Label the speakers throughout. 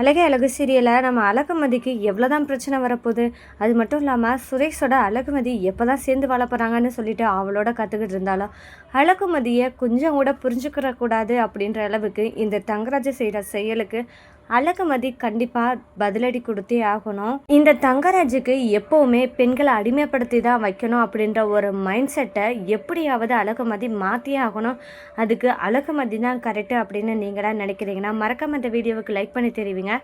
Speaker 1: அழகே அழகு சீரியலில் நம்ம அழகுமதிக்கு எவ்வளோ தான் பிரச்சனை வரப்போகுது. அது மட்டும் இல்லாமல் சுரேஷோட அழகுமதி எப்போ தான் சேர்ந்து வாழ போகிறாங்கன்னு சொல்லிட்டு அவளோட கற்றுக்கிட்டு இருந்தாலும் அழகுமதியை கொஞ்சம் கூட புரிஞ்சுக்கிற கூடாது அப்படின்ற அளவுக்கு இந்த தங்கராஜ் செய்கிற செயலுக்கு அழகுமதி கண்டிப்பாக பதிலடி கொடுத்தே ஆகணும். இந்த தங்கராஜுக்கு எப்போவுமே பெண்களை அடிமைப்படுத்தி தான் வைக்கணும் அப்படின்ற ஒரு மைண்ட் செட்டை எப்படியாவது அழகுமதி மாற்றியே ஆகணும். அதுக்கு அழகுமதி தான் கரெக்டு அப்படின்னு நீங்களாம் நினைக்கிறீங்கன்னா மறக்காம இந்த வீடியோவுக்கு லைக் பண்ணி தெரிவிங்க.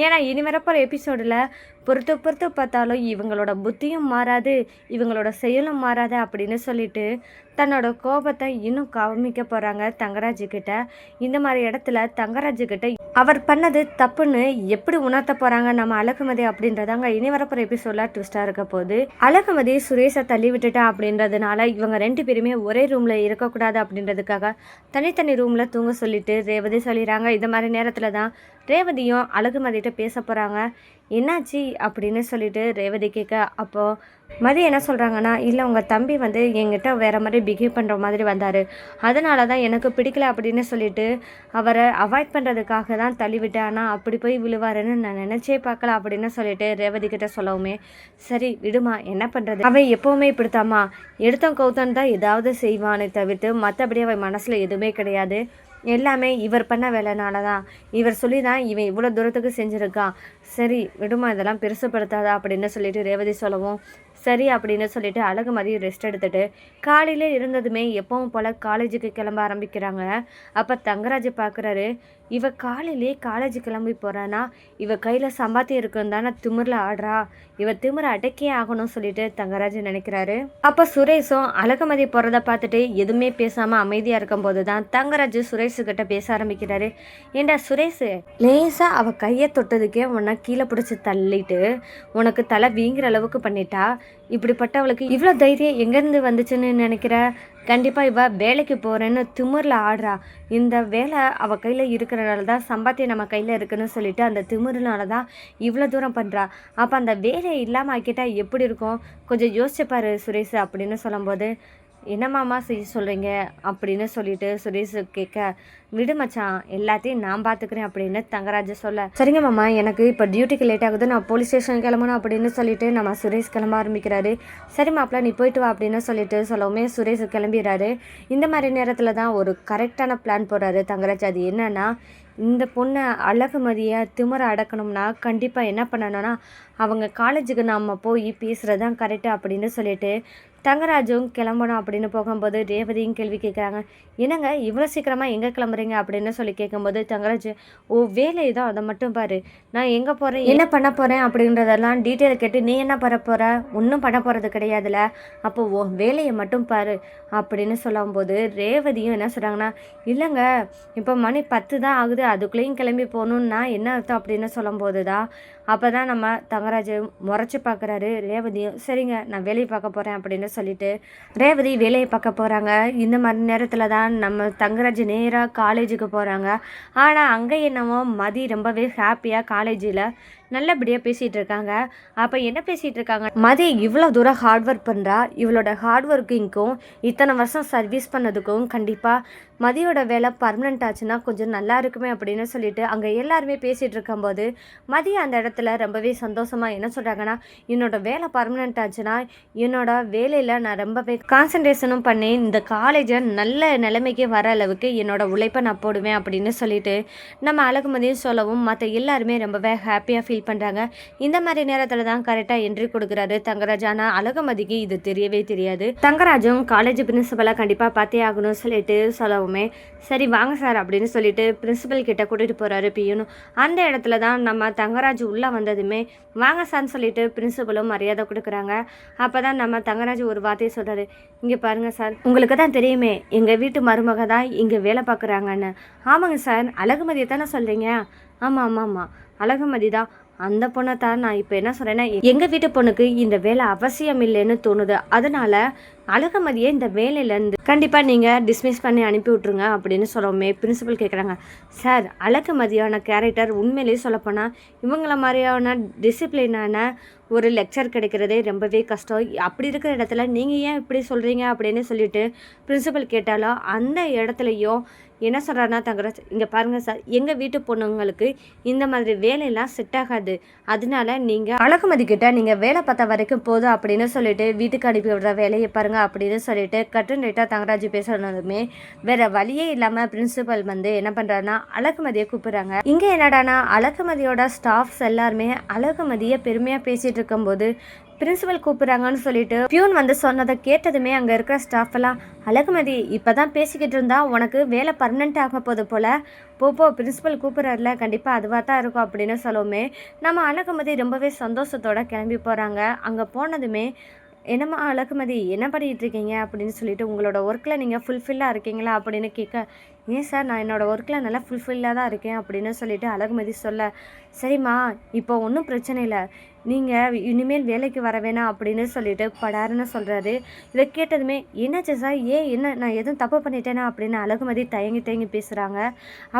Speaker 1: ஏன்னா இனி வரப்போகிற எபிசோடில் பொறுத்து பார்த்தாலும் இவங்களோட புத்தியும் மாறாது, இவங்களோட செயலும் மாறாது அப்படின்னு சொல்லிட்டு தன்னோட கோபத்தை இன்னும் காமிக்க போகிறாங்க தங்கராஜுக்கிட்ட. இந்த மாதிரி இடத்துல தங்கராஜுக்கிட்ட அவர் பண்ணது தப்புன்னு எப்படி உணர்த்த போகிறாங்க நம்ம அழகுமதி அப்படின்றதாங்க இனி வரப்போகிற எபிசோடில் ட்விஸ்டாக இருக்க போகுது. அழகுமதி சுரேஷை தள்ளி விட்டுட்டா அப்படின்றதுனால இவங்க 2 பேருமே ஒரே ரூமில் இருக்கக்கூடாது அப்படின்றதுக்காக தனித்தனி ரூமில் தூங்க சொல்லிட்டு ரேவதி சொல்லிடுறாங்க. இந்த மாதிரி நேரத்தில் தான் ரேவதியும் அழகுமதிகிட்ட பேச போகிறாங்க. என்னாச்சு அப்படின்னு சொல்லிட்டு ரேவதி கேட்க, அப்போது மதி என்ன சொல்கிறாங்கன்னா, இல்லை உங்கள் தம்பி வந்து என்கிட்ட வேறு மாதிரி பிஹேவ் பண்ணுற மாதிரி வந்தார், அதனால தான் எனக்கு பிடிக்கல அப்படின்னு சொல்லிட்டு அவரை அவாய்ட் பண்ணுறதுக்காக தான் தள்ளிவிட்டேன், ஆனால் அப்படி போய் விழுவாருன்னு நான் நினச்சே பார்க்கல அப்படின்னு சொல்லிட்டு ரேவதி கிட்ட சொல்லவுமே, சரி விடுமா என்ன பண்ணுறது, அவன் எப்போவுமே இப்படித்தாம்மா எடுத்தோம் கௌத்தம் தான் ஏதாவது செய்வானே தவிர்த்து மற்றபடி அவன் மனசில் எதுவுமே கிடையாது, எல்லாமே இவர் பண்ண வேலைனால தான், இவர் சொல்லி தான் இவன் இவ்வளோ தூரத்துக்கு செஞ்சுருக்கான், சரி விடுமா இதெல்லாம் பெருசுப்படுத்தாதா அப்படின்னு சொல்லிட்டு ரேவதி சொல்லவும், சரி அப்படின்னு சொல்லிட்டு அழகுமதி ரெஸ்ட் எடுத்துகிட்டு காலையில் இருந்ததுமே எப்பவும் போல் காலேஜுக்கு கிளம்ப ஆரம்பிக்கிறாங்க. அப்போ தங்கராஜ் பார்க்குறாரு, இவ காலையிலே காலேஜ் கிளம்பி போகிறான்னா இவ கையில் சம்பாத்தியம் இருக்குன்னு தானே திமிரில் ஆடுறா, இவ திமிரை அடக்கே ஆகணும்னு சொல்லிட்டு தங்கராஜ் நினைக்கிறாரு. அப்போ சுரேஷும் அழகுமதி போகிறத பார்த்துட்டு எதுவுமே பேசாமல் அமைதியாக இருக்கும்போது தான் தங்கராஜ் சுரேஷுக்கிட்ட பேச ஆரம்பிக்கிறாரு. ஏண்டா சுரேஷ், லேசாக அவள் கையை தொட்டதுக்கே உன்னை கீழே பிடிச்சி தள்ளிட்டு உனக்கு தலை வீங்கிற அளவுக்கு பண்ணிட்டா, இப்படிப்பட்டவளுக்கு இவ்வளோ தைரியம் எங்கேருந்து வந்துச்சுன்னு நினைக்கிற, கண்டிப்பாக இவள் வேலைக்கு போகிறேன்னு திமிரில் ஆடுறா, இந்த வேலை அவள் கையில் இருக்கிறனால தான் சம்பாத்தியம் நம்ம கையில் இருக்குன்னு சொல்லிட்டு அந்த திமிருனால தான் இவ்வளோ தூரம் பண்ணுறா, அப்போ அந்த வேலையை இல்லாமல் ஆக்கிட்டால் எப்படி இருக்கும், கொஞ்சம் யோசிச்சுப்பாரு சுரேஷ் அப்படின்னு சொல்லும்போது, என்னம்மாம்மா செய்ய சொல்கிறீங்க அப்படின்னு சொல்லிட்டு சுரேஷ் கேட்க, விடு மச்சான் எல்லாத்தையும் நான் பார்த்துக்கிறேன் அப்படின்னு தங்கராஜ் சொல்ல, சரிங்க மாமா எனக்கு இப்போ டியூட்டிக்கு லேட் ஆகுது, நான் போலீஸ் ஸ்டேஷன் கிளம்பணும் அப்படின்னு சொல்லிட்டு நம்ம சுரேஷ் கிளம்ப ஆரம்பிக்கிறாரு. சரி மாப்பிள்ள நீ போயிட்டு வா அப்படின்னு சொல்லிட்டு சொல்லவுமே சுரேஷ் கிளம்பிடுறாரு. இந்த மாதிரி நேரத்தில் தான் ஒரு கரெக்டான பிளான் போடுறாரு தங்கராஜ். அது என்னன்னா, இந்த பொண்ணை அழகுமதியை திமிரை அடக்கணும்னா கண்டிப்பாக என்ன பண்ணணும்னா அவங்க காலேஜுக்கு நாம் போய் பேசுகிறது தான் கரெக்டு அப்படின்னு சொல்லிட்டு தங்கராஜும் கிளம்பணும் அப்படின்னு போகும்போது ரேவதியும் கேள்வி கேட்குறாங்க, என்னங்க இவ்வளோ சீக்கிரமாக எங்கே கிளம்புறீங்க அப்படின்னு சொல்லி கேட்கும்போது தங்கராஜ், ஓ வேலை தான் அதை மட்டும் பாரு, நான் எங்கே போகிறேன் என்ன பண்ண போகிறேன் அப்படின்றதெல்லாம் டீட்டெயில் கேட்டு நீ என்ன பண்ண போகிற, ஒன்றும் பண்ண போகிறது கிடையாதுல, அப்போ ஓ வேலையை மட்டும் பாரு அப்படின்னு சொல்லும்போது ரேவதியும் என்ன சொல்கிறாங்கன்னா, இல்லைங்க இப்போ மணி 10 தான் ஆகுது, அதுக்குள்ளேயும் கிளம்பி போகணுன்னா என்ன அர்த்தம் அப்படின்னு சொல்லும்போது தான் அப்போ தான் நம்ம தங்கராஜ் முறைச்சி பார்க்குறாரு. ரேவதியும் சரிங்க நான் வேலையை பார்க்க போகிறேன் அப்படின்னு சொல்லிட்டு ரேவதி வேலையை பார்க்க போகிறாங்க. இந்த மாதிரி நேரத்தில் தான் நம்ம தங்கராஜ் நேராக காலேஜுக்கு போகிறாங்க. ஆனால் அங்கே என்னவோ மதி ரொம்பவே ஹாப்பியாக காலேஜில் நல்லபடியாக பேசிகிட்டு இருக்காங்க. அப்போ என்ன பேசிகிட்டு இருக்காங்க, மதி இவ்வளோ தூரம் ஹார்ட் ஒர்க் பண்ணுறா, இவளோட ஹார்ட் ஒர்க்கிங்க்கும் இத்தனை வருஷம் சர்வீஸ் பண்ணதுக்கும் கண்டிப்பாக மதியோட வேலை பர்மனெண்ட் ஆச்சுன்னா கொஞ்சம் நல்லா இருக்குமே அப்படின்னு சொல்லிட்டு அங்கே எல்லாருமே பேசிகிட்டு இருக்கும்போது மதி அந்த இடத்துல ரொம்பவே சந்தோஷமாக என்ன சொல்கிறாங்கன்னா, என்னோட வேலை பர்மனெண்ட் ஆச்சுன்னா என்னோட வேலையில் நான் ரொம்பவே கான்சன்ட்ரேஷனும் பண்ணி இந்த காலேஜை நல்ல நிலைமைக்கு வர அளவுக்கு என்னோட உழைப்பை நான் போடுவேன் அப்படின்னு சொல்லிட்டு நம்ம அழகுமதியும் சொல்லவும் மற்ற எல்லாருமே ரொம்பவே ஹாப்பியாக ஃபீல் பண்ணுறாங்க. இந்த மாதிரி நேரத்தில் தான் கரெக்டாக என்ட்ரி கொடுக்குறாரு தங்கராஜ். ஆனால் அழகுமதிக்கு இது தெரியவே தெரியாது. தங்கராஜும் காலேஜ் பிரின்சிபலாக கண்டிப்பாக பார்த்தே ஆகணும்னு சொல்லிட்டு சொல்லவுமே, சரி வாங்க சார் அப்படின்னு சொல்லிட்டு பிரின்சிபல் கிட்ட கூட்டிகிட்டு போகிறாரு பியூனும். அந்த இடத்துல தான் நம்ம தங்கராஜ் உள்ளே வந்ததுமே வாங்க சார்னு சொல்லிட்டு பிரின்சிபலும் மரியாதை கொடுக்குறாங்க. அப்போ தான் நம்ம தங்கராஜ் ஒரு வார்த்தையை சொல்கிறாரு, இங்கே பாருங்கள் சார், உங்களுக்கு தான் தெரியுமே எங்கள் வீட்டு மருமக தான் இங்கே வேலை பார்க்குறாங்கன்னு. ஆமாங்க சார், அழகுமதியை தானே சொல்கிறீங்க, ஆமாம் ஆமாம் ஆமாம் அழகுமதி தான், அந்த பொண்ணை தான் நான் இப்போ என்ன சொல்கிறேன்னா எங்கள் வீட்டு பொண்ணுக்கு இந்த வேலை அவசியம் இல்லைன்னு தோணுது, அதனால் அழகுமதியை இந்த வேலையிலேருந்து கண்டிப்பாக நீங்கள் டிஸ்மிஸ் பண்ணி அனுப்பி விட்ருங்க அப்படின்னு சொல்லவுமே பிரின்சிபல் கேட்குறாங்க, சார் அழகுமதியான கேரக்டர் உண்மையிலேயே சொல்லப்போனால் இவங்கள மாதிரியான டிசிப்ளினான ஒரு லெக்சர் கிடைக்கிறதே ரொம்பவே கஷ்டம், அப்படி இருக்கிற இடத்துல நீங்கள் ஏன் இப்படி சொல்கிறீங்க அப்படின்னு சொல்லிட்டு பிரின்சிபல் கேட்டாலும் அந்த இடத்துலையும் என்ன சொல்கிறாருன்னா தங்கராஜ், இங்கே பாருங்கள் சார், எங்கள் வீட்டு பொண்ணுங்களுக்கு இந்த மாதிரி வேலையெல்லாம் செட் ஆகாது. அதனால நீங்கள் அழகுமதி கிட்ட நீங்கள் வேலை பார்த்த வரைக்கும் போதும் அப்படின்னு சொல்லிட்டு வீட்டுக்கு அனுப்பி விடுற வேலையை பாருங்கள் அப்படின்னு சொல்லிட்டு கட்டு லேட்டாக தங்கராஜ் பேசுனதுமே வேறு வழியே இல்லாமல் பிரின்சிபல் வந்து என்ன பண்ணுறாருன்னா அழகுமதியை கூப்பிட்றாங்க. இங்கே என்னடானா அழகுமதியோட ஸ்டாஃப்ஸ் எல்லாருமே அழகுமதியை பெருமையாக பேசிகிட்டு இருக்கும்போது பிரின்சிபல் கூப்பிட்றாங்கன்னு சொல்லிட்டு பியூன் வந்து சொன்னதை கேட்டதுமே அங்கே இருக்கிற ஸ்டாஃப் எல்லாம், அழகுமதி இப்போ தான் பேசிக்கிட்டு இருந்தா உனக்கு வேலை பர்மனெண்ட் ஆக போது போல், போ பிரின்சிபல் கூப்பிட்றாருல, கண்டிப்பாக அதுவாக தான் இருக்கும் அப்படின்னு சொல்லவுமே நம்ம அழகுமதி ரொம்பவே சந்தோஷத்தோட கிளம்பி போகிறாங்க. அங்கே போனதுமே, என்னம்மா அழகுமதி என்ன பண்ணிகிட்டு இருக்கீங்க அப்படின்னு சொல்லிட்டு, உங்களோட ஒர்க்கில் நீங்கள் ஃபுல்ஃபில்லாக இருக்கீங்களா அப்படின்னு கேட்க, ஏன் சார் நான் என்னோடய ஒர்க்கில் நல்லா ஃபுல்ஃபில்லாக தான் இருக்கேன் அப்படின்னு சொல்லிட்டு அழகுமதி சொல்ல, சரிம்மா இப்போ ஒன்றும் பிரச்சனை இல்லை, நீங்கள் இனிமேல் வேலைக்கு வர வேணாம் அப்படின்னு சொல்லிட்டு படாருன்னு சொல்கிறாரு. இதை கேட்டதுமே, என்னாச்சு சார், என்ன நான் எதுவும் தப்பு பண்ணிட்டேனா அப்படின்னு அழகுமதி தயங்கி பேசுகிறாங்க.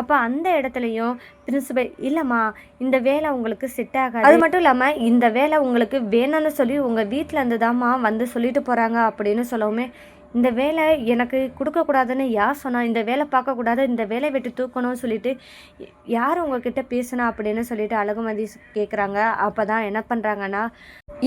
Speaker 1: அப்போ அந்த இடத்துலையும் பிரின்சிபல், இல்லைம்மா இந்த வேலை உங்களுக்கு செட் ஆகாது, அது மட்டும் இல்லாமல் இந்த வேலை உங்களுக்கு வேணும்னு சொல்லி உங்கள் வீட்டில் இருந்து தான்மா வந்து சொல்லிட்டு போகிறாங்க அப்படின்னு சொல்லவுமே, இந்த வேலை எனக்கு கொடுக்கக்கூடாதுன்னு யார் சொன்னால், இந்த வேலை பார்க்கக்கூடாது, இந்த வேலையை விட்டு தூக்கணும்னு சொல்லிட்டு யார் உங்ககிட்ட பேசுனா அப்படின்னு சொல்லிட்டு அழகுமதி கேட்குறாங்க. அப்போ தான் என்ன பண்ணுறாங்கன்னா,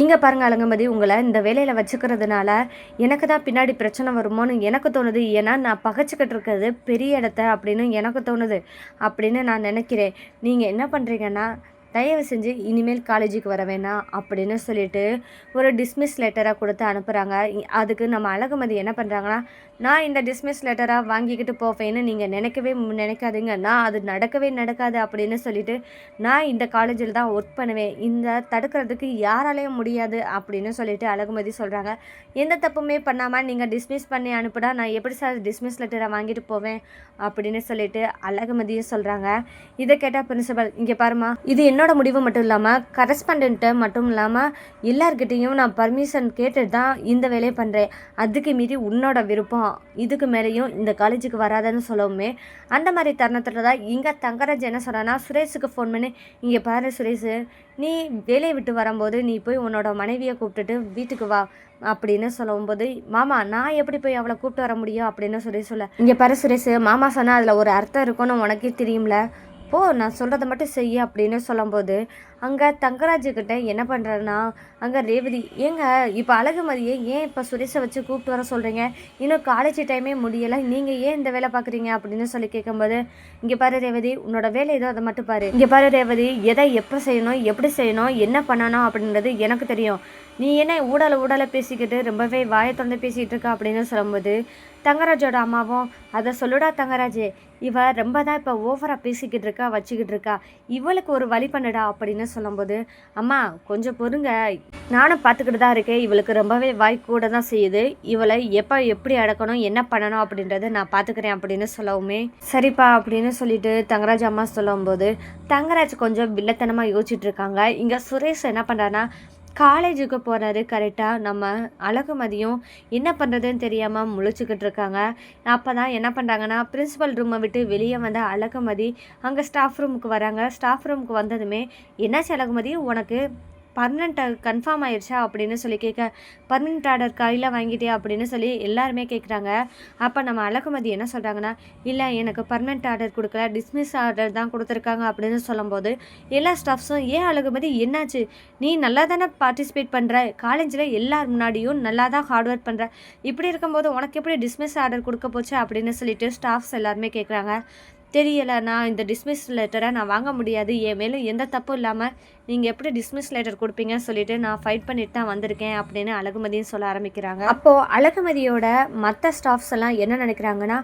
Speaker 1: இங்கே பாருங்கள் அழகுமதி, உங்களை இந்த வேலையில் வச்சுக்கிறதுனால எனக்கு தான் பின்னாடி பிரச்சனை வருமோன்னு எனக்கு தோணுது. ஏன்னா நான் பகைச்சிக்கிட்டு இருக்கிறது பெரிய இடத்த அப்படின்னு எனக்கு தோணுது அப்படின்னு நான் நினைக்கிறேன். நீங்கள் என்ன பண்ணுறீங்கன்னா, தயவு செஞ்சு இனிமேல் காலேஜுக்கு வர வேணாம் அப்படின்னு சொல்லிட்டு ஒரு டிஸ்மிஸ் லெட்டராக கொடுத்து அனுப்புகிறாங்க. அதுக்கு நம்ம அழகுமதி என்ன பண்ணுறாங்கன்னா, நான் இந்த டிஸ்மிஸ் லெட்டராக வாங்கிக்கிட்டு போவேன்னு நீங்கள் நினைக்காதீங்க, நான் அது நடக்காது அப்படின்னு சொல்லிட்டு, நான் இந்த காலேஜில் தான் ஒர்க் பண்ணுவேன், இந்த தடுக்கிறதுக்கு யாராலையும் முடியாது அப்படின்னு சொல்லிட்டு அழகுமதி சொல்கிறாங்க. எந்த தப்புமே பண்ணாமல் நீங்கள் டிஸ்மிஸ் பண்ணி அனுப்புடா, நான் எப்படி சார் டிஸ்மிஸ் லெட்டரை வாங்கிட்டு போவேன் அப்படின்னு சொல்லிட்டு அழகுமதியை சொல்கிறாங்க. இதை கேட்டால் பிரின்சிபல், இங்கே பாருமா, இது என்னோட முடிவு மட்டும் இல்லாமல் கரஸ்பாண்டண்ட்டை மட்டும் இல்லாமல் எல்லார்கிட்டையும் நான் பர்மிஷன் கேட்டுட்டு தான் இந்த வேலையை பண்ணுறேன், அதுக்கு மீறி உன்னோட விருப்பம், இதுக்கு மேலேயும் இந்த காலேஜுக்கு வராதுன்னு சொல்லவுமே அந்த மாதிரி தருணத்தில் தான் இங்கே தங்கராஜ் என்ன சொல்கிறான்னா, சுரேஷுக்கு ஃபோன் பண்ணி, இங்கே பாரு சுரேஷ், நீ வேலையை விட்டு வரும்போது நீ போய் உன்னோட மனைவியை கூப்பிட்டுட்டு வீட்டுக்கு வா அப்படின்னு சொல்லும்போது, மாமா நான் எப்படி போய் அவளை கூப்பிட்டு வர முடியும் அப்படின்னு சொல்ல, இங்கே பாரு சுரேஷ், மாமா சொன்னால் அதில் ஒரு அர்த்தம் இருக்குன்னு உனக்கே தெரியும்ல, போ நான் சொல்கிறத மட்டும் செய்ய அப்படின்னு சொல்லும்போது அங்கே தங்கராஜுக்கிட்ட என்ன பண்ணுறேன்னா, அங்கே ரேவதி, ஏங்க இப்போ அழகுமதியை ஏன் இப்போ சுரேஷை வச்சு கூப்பிட்டு வர சொல்கிறீங்க, இன்னும் காலேஜ் டைமே முடியலை, நீங்கள் ஏன் இந்த வேலை பார்க்குறீங்க அப்படின்னு சொல்லி கேட்கும்போது, இங்கே பாரு ரேவதி, உன்னோட வேலை ஏதோ அதை மட்டும் பாரு, இங்கே பாரு ரேவதி, எதை எப்போ செய்யணும், எப்படி செய்யணும், என்ன பண்ணணும் அப்படின்றது எனக்கு தெரியும், நீ என்ன ஊடலை பேசிக்கிட்டு ரொம்பவே வாயை திறந்து பேசிகிட்டு இருக்கா அப்படின்னு சொல்லும்போது தங்கராஜோட அம்மாவும், அதை சொல்லுடா தங்கராஜ், இவ ரொம்ப தான் இப்போ ஓவராக பேசிக்கிட்டு இருக்கா வச்சுக்கிட்டு இருக்கா, இவளுக்கு ஒரு வழி பண்ணுடா அப்படின்னு சொல்லும்போது, அம்மா கொஞ்சம் பொறுங்க, நானும் பார்த்துக்கிட்டு தான் இருக்கேன், இவளுக்கு ரொம்பவே வாய் கூட தான் செய்யுது, இவளை எப்போ எப்படி அடக்கணும் என்ன பண்ணணும் அப்படின்றத நான் பார்த்துக்கிறேன் அப்படின்னு சொல்லவுமே, சரிப்பா அப்படின்னு சொல்லிட்டு தங்கராஜ் அம்மா சொல்லும்போது தங்கராஜ் கொஞ்சம் வில்லத்தனமாக யோசிச்சுட்டு இருக்காங்க. இங்கே சுரேஷ் என்ன பண்ணுறான்னா, காலேஜுக்கு போகிறாரு. கரெக்டாக நம்ம அழகுமதியும் என்ன பண்ணுறதுன்னு தெரியாமல் முழிச்சுக்கிட்டு இருக்காங்க. அப்போ தான் என்ன பண்ணுறாங்கன்னா, பிரின்சிபல் ரூமை விட்டு வெளியே வந்த அழகுமதி அங்கே ஸ்டாஃப் ரூமுக்கு வராங்க. ஸ்டாஃப் ரூமுக்கு வந்ததுமே, என்னாச்சு அழகுமதி, உனக்கு பர்மனெண்ட் கன்ஃபார்ம் ஆயிடுச்சா அப்படின்னு சொல்லி கேட்க, பர்மனெண்ட் ஆர்டர் கையில் வாங்கிட்டியா அப்படின்னு சொல்லி எல்லாருமே கேட்குறாங்க. அப்போ நம்ம அழகுமதி என்ன சொல்கிறாங்கன்னா, இல்லை எனக்கு பர்மனெண்ட் ஆர்டர் கொடுக்கல, டிஸ்மிஸ் ஆர்டர் தான் கொடுத்துருக்காங்க அப்படின்னு சொல்லும்போது எல்லா ஸ்டாஃப்ஸும், ஏன் அழகுமதி என்னாச்சு, நீ நல்லா தானே பார்ட்டிசிபேட் பண்ணுற, காலேஜில் எல்லார் முன்னாடியும் நல்லா தான் ஹார்ட் ஒர்க் பண்ணுற, இப்படி இருக்கும்போது உனக்கு எப்படி டிஸ்மிஸ் ஆர்டர் கொடுக்க போச்சு அப்படின்னு சொல்லிட்டு ஸ்டாஃப்ஸ் எல்லாருமே கேட்குறாங்க. தெரியலை, நான் இந்த டிஸ்மிஸ் லெட்டரை நான் வாங்க முடியாது, என் மேலும் எந்த தப்பும் இல்லாமல் நீங்கள் எப்படி டிஸ்மிஸ் லெட்டர் கொடுப்பீங்கன்னு சொல்லிட்டு நான் ஃபைட் பண்ணிட்டு தான் வந்திருக்கேன் அப்படின்னு அழகுமதியும் சொல்ல ஆரம்பிக்கிறாங்க. அப்போது அழகுமதியோட மற்ற ஸ்டாஃப்ஸ் எல்லாம் என்ன நினைக்கிறாங்கன்னா,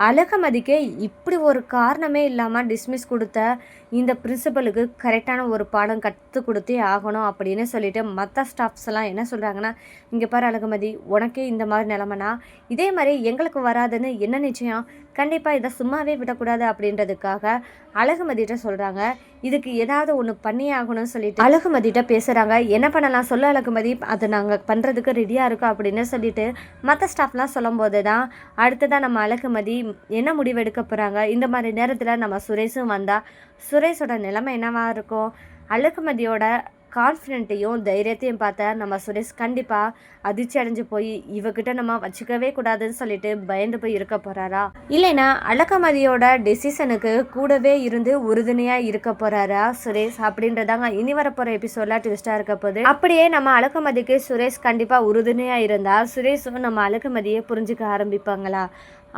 Speaker 1: அழகுமதிக்கு இப்படி ஒரு காரணமே இல்லாமல் டிஸ்மிஸ் கொடுத்த இந்த பிரின்சிபலுக்கு கரெக்டான ஒரு பாடம் கற்றுக் கொடுத்தே ஆகணும் அப்படின்னு சொல்லிட்டு மற்ற ஸ்டாஃப்ஸ் எல்லாம் என்ன சொல்கிறாங்கன்னா, இங்கே பாரு அழகுமதி, உனக்கே இந்த மாதிரி நிலமைனா இதே மாதிரி எங்களுக்கு வராதுன்னு என்ன நிச்சயம், கண்டிப்பாக இதை சும்மாவே விடக்கூடாது அப்படின்றதுக்காக அழகுமதிட்ட சொல்கிறாங்க. இதுக்கு ஏதாவது ஒன்று பண்ணி ஆகணும்னு சொல்லிட்டு அழகுமதிட்ட பேசுகிறாங்க. என்ன பண்ணலாம் சொல்ல அழகுமதி, அதை நாங்கள் பண்ணுறதுக்கு ரெடியாக இருக்கோம் அப்படின்னு சொல்லிட்டு மற்ற ஸ்டாஃப்லாம் சொல்லும்போது தான் அடுத்ததான் நம்ம அழகுமதி என்ன முடிவு எடுக்க போகிறாங்க. இந்த மாதிரி நேரத்தில் நம்ம சுரேஷும் வந்தால் சுரேஷோட நிலைமை என்னவா இருக்கும், அழகுமதியோட கான்ஃபிடென்ட்டையும் தைரியத்தையும் பார்த்தா நம்ம சுரேஷ் கண்டிப்பாக அதிர்ச்சி அடைஞ்சு போய் இவகிட்ட நம்ம வச்சுக்கவே கூடாதுன்னு சொல்லிட்டு பயந்து போய் இருக்க போகிறாரா, இல்லைன்னா அழகமதியோட டெசிஷனுக்கு கூடவே இருந்து உறுதுணையாக இருக்க போகிறாரா சுரேஷ் அப்படின்றதாங்க இனி வரப்போகிற எபிசோடில் ட்விஸ்ட்டாக இருக்க போகுது. அப்படியே நம்ம அழகமதிக்கு சுரேஷ் கண்டிப்பாக உறுதுணையாக இருந்தால் சுரேஷும் நம்ம அழகமதியை புரிஞ்சுக்க ஆரம்பிப்பாங்களா,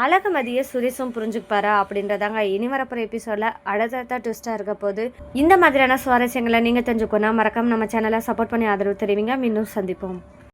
Speaker 1: அழகமதியை சுரேஷும் புரிஞ்சுப்பாரா அப்படின்றதாங்க இனி வரப்போகிற எபிசோடில் அடுத்த ட்விஸ்ட்டாக இருக்க போது. இந்த மாதிரியான சுவாரஸ்யங்களை நீங்கள் தெரிஞ்சுக்கணும் மறக்காம நம்ம சேனலை சப்போர்ட் பண்ணி ஆதரவு தெரிவிங்க. மீண்டும் சந்திப்போம்.